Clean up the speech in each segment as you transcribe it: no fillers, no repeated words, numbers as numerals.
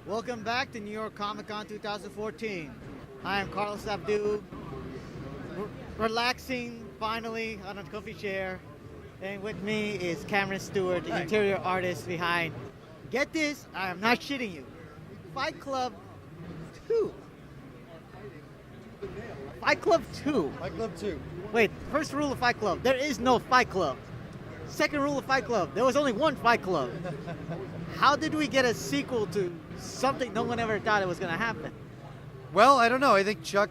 Welcome back to New York Comic Con 2014. I am Carlos Abdu, relaxing finally on a comfy chair. And with me is Cameron Stewart, the interior artist behind, get this, I am not shitting you, Fight Club 2. Fight Club 2. Fight Club 2. Wait, first rule of Fight Club, there is no Fight Club. Second rule of Fight Club, there was only one Fight Club. How did we get a sequel to something no one ever thought it was going to happen? Well, I don't know. I think Chuck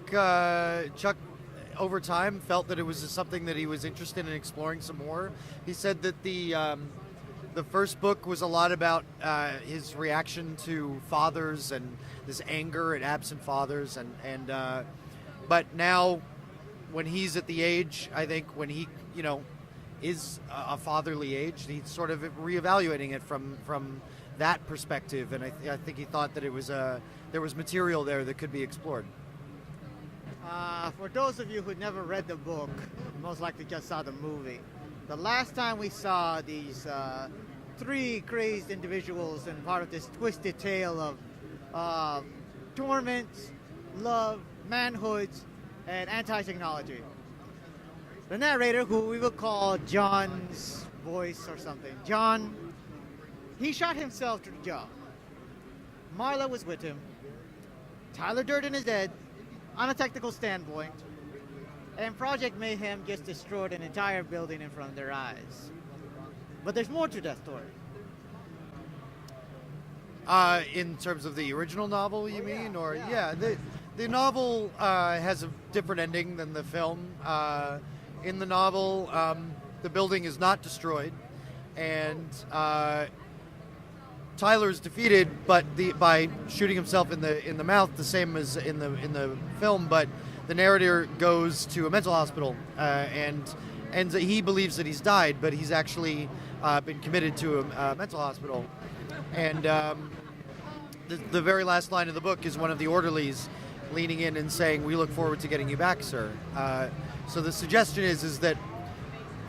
over time felt that it was something that he was interested in exploring some more. He said that the first book was a lot about his reaction to fathers and this anger at absent fathers, but now when he's at the age, I think when he is a fatherly age, he's sort of reevaluating it from that perspective, and I think he thought that there was material there that could be explored. For those of you who never read the book, most likely just saw the movie, the last time we saw these three crazed individuals and part of this twisted tale of torment, love, manhood, and anti-technology. The narrator, who we will call John's voice or something, John, he shot himself to the job. Marla was with him. Tyler Durden is dead, on a technical standpoint. And Project Mayhem just destroyed an entire building in front of their eyes. But there's more to that story. In terms of the original novel, you mean? Or yeah, the novel has a different ending than the film. In the novel, the building is not destroyed, and Tyler is defeated, but by shooting himself in the mouth, the same as in the film. But the narrator goes to a mental hospital, and he believes that he's died, but he's actually been committed to a mental hospital. And the very last line of the book is one of the orderlies leaning in and saying, "We look forward to getting you back, sir." So the suggestion is that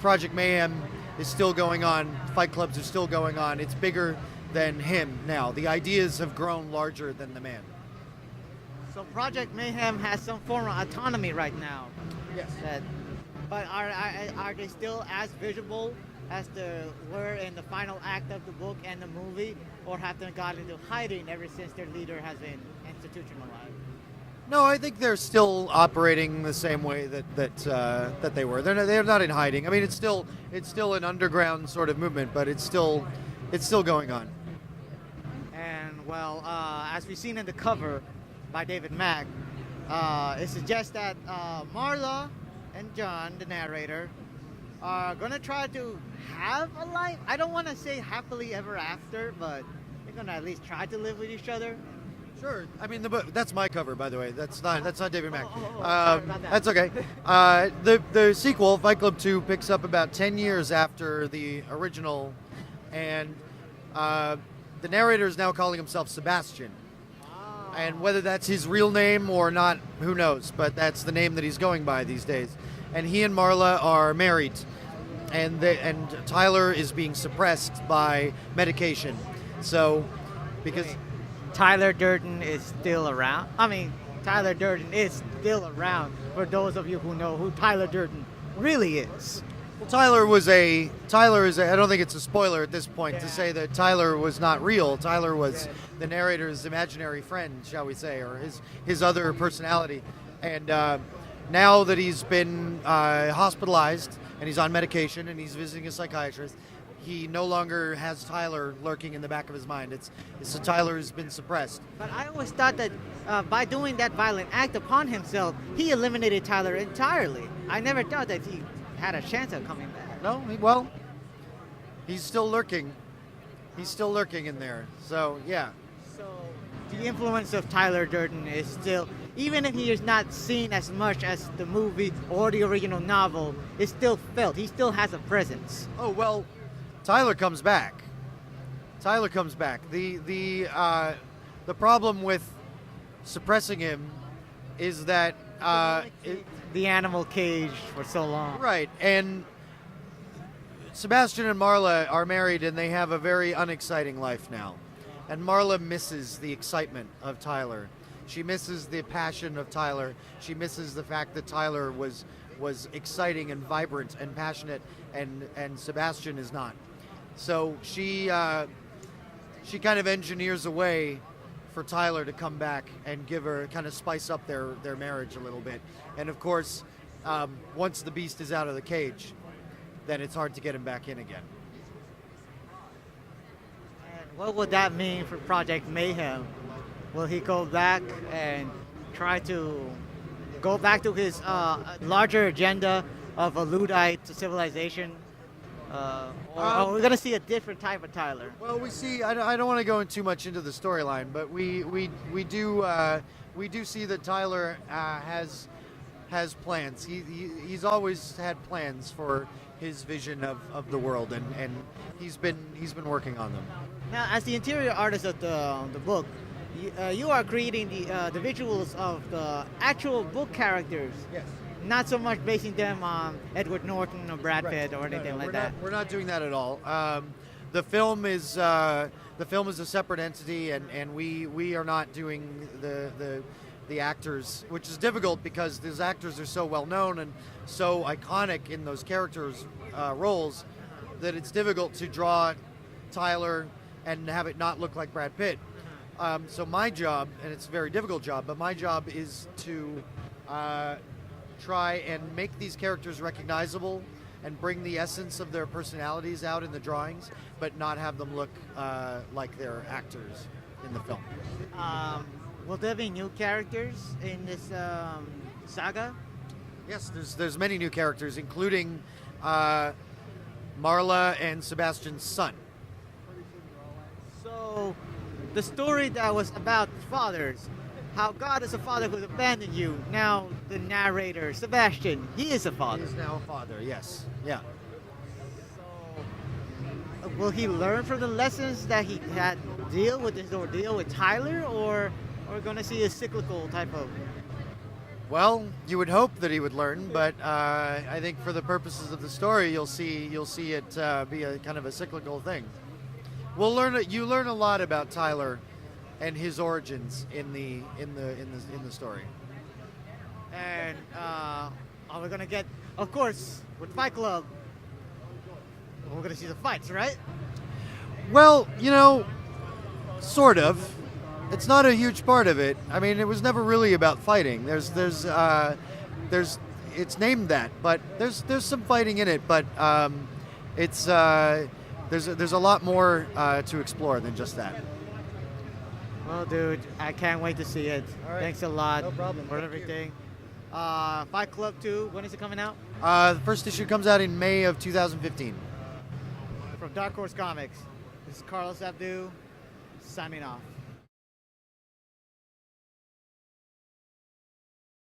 Project Mayhem is still going on. Fight clubs are still going on. It's bigger than him now. The ideas have grown larger than the man. So Project Mayhem has some form of autonomy right now. Yes. But are they still as visible as they were in the final act of the book and the movie, or have they gotten into hiding ever since their leader has been institutionalized? No, I think they're still operating the same way that they were. They're not in hiding. I mean, it's still an underground sort of movement, but it's still going on. And well, as we've seen in the cover by David Mack, it suggests that Marla and John, the narrator, are gonna try to have a life. I don't want to say happily ever after, but they're gonna at least try to live with each other. Sure. I mean, the book. That's my cover, by the way. That's not David Mack. Sorry about that. That's okay. The sequel, Fight Club 2, picks up about 10 years after the original, and the narrator is now calling himself Sebastian. And whether that's his real name or not, who knows? But that's the name that he's going by these days. And he and Marla are married, and Tyler is being suppressed by medication. So, because Tyler Durden is still around. I mean, Tyler Durden is still around, for those of you who know who Tyler Durden really is. Well, Tyler is I don't think it's a spoiler at this point to say that Tyler was not real. Tyler was the narrator's imaginary friend, shall we say, or his other personality. And now that he's been hospitalized and he's on medication and he's visiting a psychiatrist, he no longer has Tyler lurking in the back of his mind. So Tyler has been suppressed. But I always thought that by doing that violent act upon himself, he eliminated Tyler entirely. I never thought that he had a chance of coming back. No, he's still lurking. He's still lurking in there. So, yeah. So the influence of Tyler Durden is still, even if he is not seen as much as the movie or the original novel, it's still felt. He still has a presence. Oh, well, Tyler comes back. The problem with suppressing him is that the animal cage for so long. Right, and Sebastian and Marla are married, and they have a very unexciting life now. And Marla misses the excitement of Tyler. She misses the passion of Tyler. She misses the fact that Tyler was exciting and vibrant and passionate, and Sebastian is not. So she kind of engineers a way for Tyler to come back and give her, kind of spice up their marriage a little bit. And of course, once the beast is out of the cage, then it's hard to get him back in again. And what would that mean for Project Mayhem? Will he go back and try to go back to his larger agenda of a Luddite civilization? Or are we going to see a different type of Tyler? Well, we see. I don't want to go in too much into the storyline, but we do see that Tyler has plans. He's always had plans for his vision of the world, and he's been working on them. Now, as the interior artist of the book, you are creating the visuals of the actual book characters. Yes. Not so much basing them on Edward Norton or Brad Pitt or anything like that. We're not doing that at all. The film is a separate entity, and we are not doing the actors, which is difficult because those actors are so well known and so iconic in those characters' roles that it's difficult to draw Tyler and have it not look like Brad Pitt. So my job, and it's a very difficult job, but my job is to try and make these characters recognizable and bring the essence of their personalities out in the drawings, but not have them look like they're actors in the film. Will there be new characters in this saga? Yes, there's many new characters, including Marla and Sebastian's son. So, the story that was about fathers, how God is a father who abandoned you. Now, the narrator, Sebastian, he is a father. He is now a father, yes. Yeah. So, will he learn from the lessons that he had to deal with his ordeal with Tyler, or are we going to see a cyclical type of... Well, you would hope that he would learn, but I think for the purposes of the story, you'll see it be a kind of a cyclical thing. You learn a lot about Tyler and his origins in the story. And are we gonna get, of course, with Fight Club, we're gonna see the fights, right? Well, sort of. It's not a huge part of it. I mean, it was never really about fighting. It's named that, but there's some fighting in it, but it's there's a lot more to explore than just that. Well, dude, I can't wait to see it. All right. Thanks a lot No problem. for Thank everything. Fight Club 2, when is it coming out? The first issue comes out in May of 2015. From Dark Horse Comics, this is Carlos Abdu, signing off.